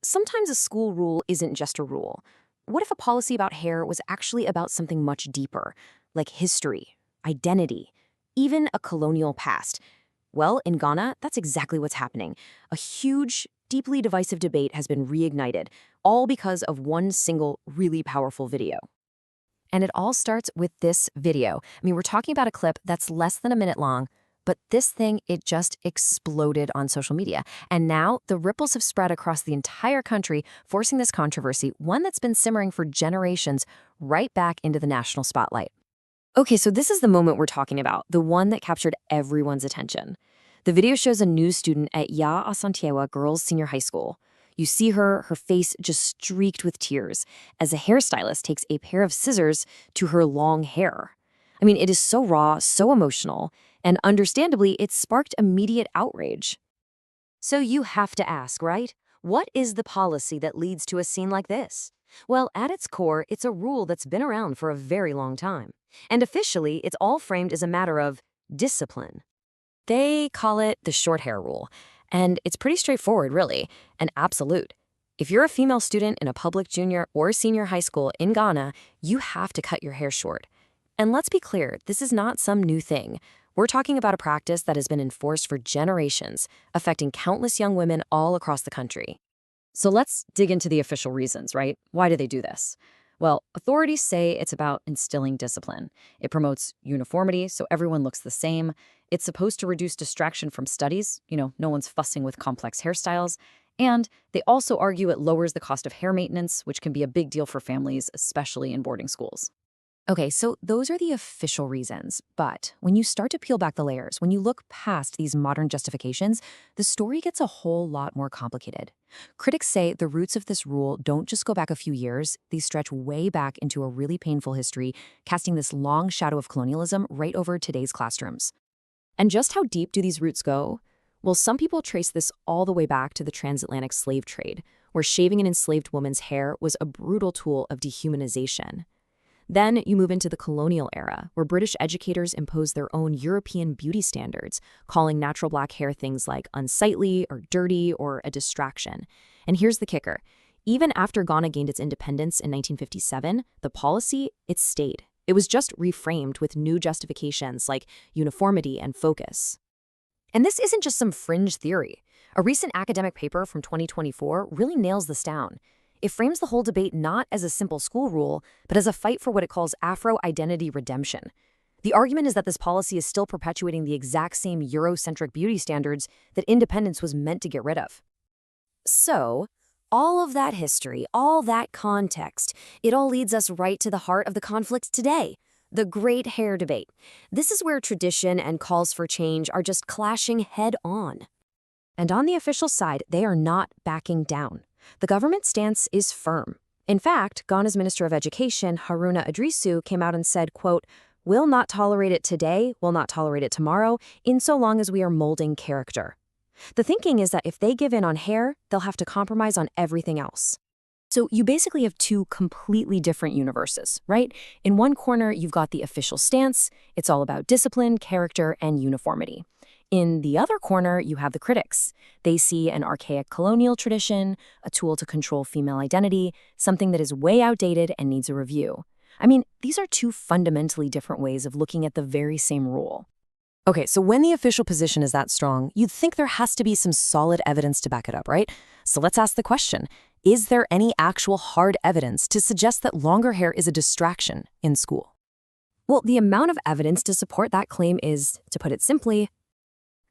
Sometimes a school rule isn't just a rule. What if a policy about hair was actually about something much deeper, like history, identity, even a colonial past? Well, in Ghana, that's exactly what's happening. A huge, deeply divisive debate has been reignited, all because of one single, really powerful video. And it all starts with this video. We're talking about a clip that's less than a minute long, but this thing, it just exploded on social media. And now the ripples have spread across the entire country, forcing this controversy, one that's been simmering for generations, right back into the national spotlight. Okay, so this is the moment we're talking about, the one that captured everyone's attention. The video shows a new student at Ya Asantiewa Girls Senior High School. You see her face just streaked with tears as a hairstylist takes a pair of scissors to her long hair. It is so raw, so emotional, and understandably, it sparked immediate outrage. So you have to ask, right? What is the policy that leads to a scene like this? Well, at its core, it's a rule that's been around for a very long time. And officially, it's all framed as a matter of discipline. They call it the short hair rule, and it's pretty straightforward, really, and absolute. If you're a female student in a public junior or senior high school in Ghana, you have to cut your hair short. And let's be clear, this is not some new thing. We're talking about a practice that has been enforced for generations, affecting countless young women all across the country. So let's dig into the official reasons, right? Why do they do this? Well, authorities say it's about instilling discipline. It promotes uniformity, so everyone looks the same. It's supposed to reduce distraction from studies. No one's fussing with complex hairstyles. And they also argue it lowers the cost of hair maintenance, which can be a big deal for families, especially in boarding schools. Okay, so those are the official reasons. But when you start to peel back the layers, when you look past these modern justifications, the story gets a whole lot more complicated. Critics say the roots of this rule don't just go back a few years, they stretch way back into a really painful history, casting this long shadow of colonialism right over today's classrooms. And just how deep do these roots go? Well, some people trace this all the way back to the transatlantic slave trade, where shaving an enslaved woman's hair was a brutal tool of dehumanization. Then you move into the colonial era, where British educators imposed their own European beauty standards, calling natural black hair things like unsightly or dirty or a distraction. And here's the kicker. Even after Ghana gained its independence in 1957, the policy, it stayed. It was just reframed with new justifications like uniformity and focus. And this isn't just some fringe theory. A recent academic paper from 2024 really nails this down. It frames the whole debate not as a simple school rule, but as a fight for what it calls Afro-identity redemption. The argument is that this policy is still perpetuating the exact same Eurocentric beauty standards that independence was meant to get rid of. So, all of that history, all that context, it all leads us right to the heart of the conflict today, the great hair debate. This is where tradition and calls for change are just clashing head on. And on the official side, they are not backing down. The government stance is firm. In fact, Ghana's Minister of Education, Haruna Idrisu, came out and said, quote, "We'll not tolerate it today, we'll not tolerate it tomorrow, in so long as we are molding character." The thinking is that if they give in on hair, they'll have to compromise on everything else. So you basically have two completely different universes, right? In one corner, you've got the official stance. It's all about discipline, character, and uniformity. In the other corner, you have the critics. They see an archaic colonial tradition, a tool to control female identity, something that is way outdated and needs a review. These are two fundamentally different ways of looking at the very same rule. Okay, so when the official position is that strong, you'd think there has to be some solid evidence to back it up, right? So let's ask the question, is there any actual hard evidence to suggest that longer hair is a distraction in school? Well, the amount of evidence to support that claim is, to put it simply,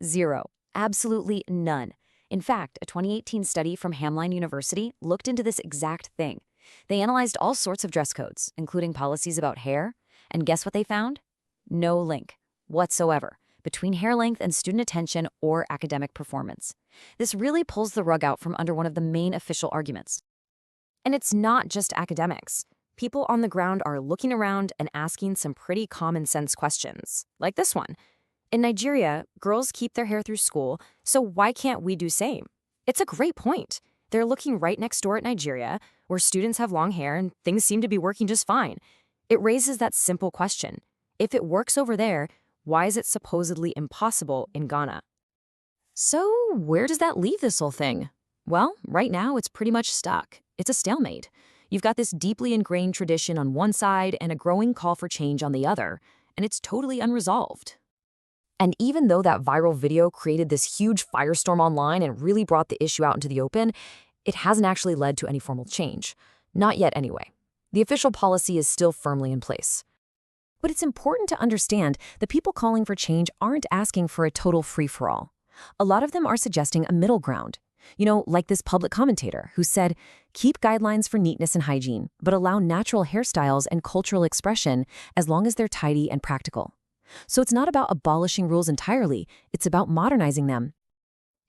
zero. Absolutely none. In fact, a 2018 study from Hamline University looked into this exact thing. They analyzed all sorts of dress codes, including policies about hair, and guess what they found? No link whatsoever between hair length and student attention or academic performance. This really pulls the rug out from under one of the main official arguments. And it's not just academics. People on the ground are looking around and asking some pretty common sense questions, like this one. In Nigeria, girls keep their hair through school, so why can't we do same? It's a great point. They're looking right next door at Nigeria, where students have long hair and things seem to be working just fine. It raises that simple question. If it works over there, why is it supposedly impossible in Ghana? So where does that leave this whole thing? Well, right now it's pretty much stuck. It's a stalemate. You've got this deeply ingrained tradition on one side and a growing call for change on the other, and it's totally unresolved. And even though that viral video created this huge firestorm online and really brought the issue out into the open, it hasn't actually led to any formal change. Not yet, anyway. The official policy is still firmly in place. But it's important to understand that people calling for change aren't asking for a total free-for-all. A lot of them are suggesting a middle ground. Like this public commentator who said, keep guidelines for neatness and hygiene, but allow natural hairstyles and cultural expression as long as they're tidy and practical. So it's not about abolishing rules entirely, it's about modernizing them.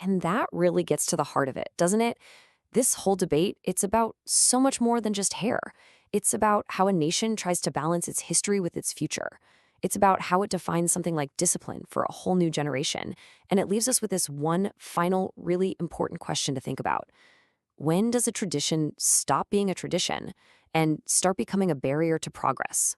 And that really gets to the heart of it, doesn't it? This whole debate, it's about so much more than just hair. It's about how a nation tries to balance its history with its future. It's about how it defines something like discipline for a whole new generation. And it leaves us with this one final, really important question to think about. When does a tradition stop being a tradition and start becoming a barrier to progress?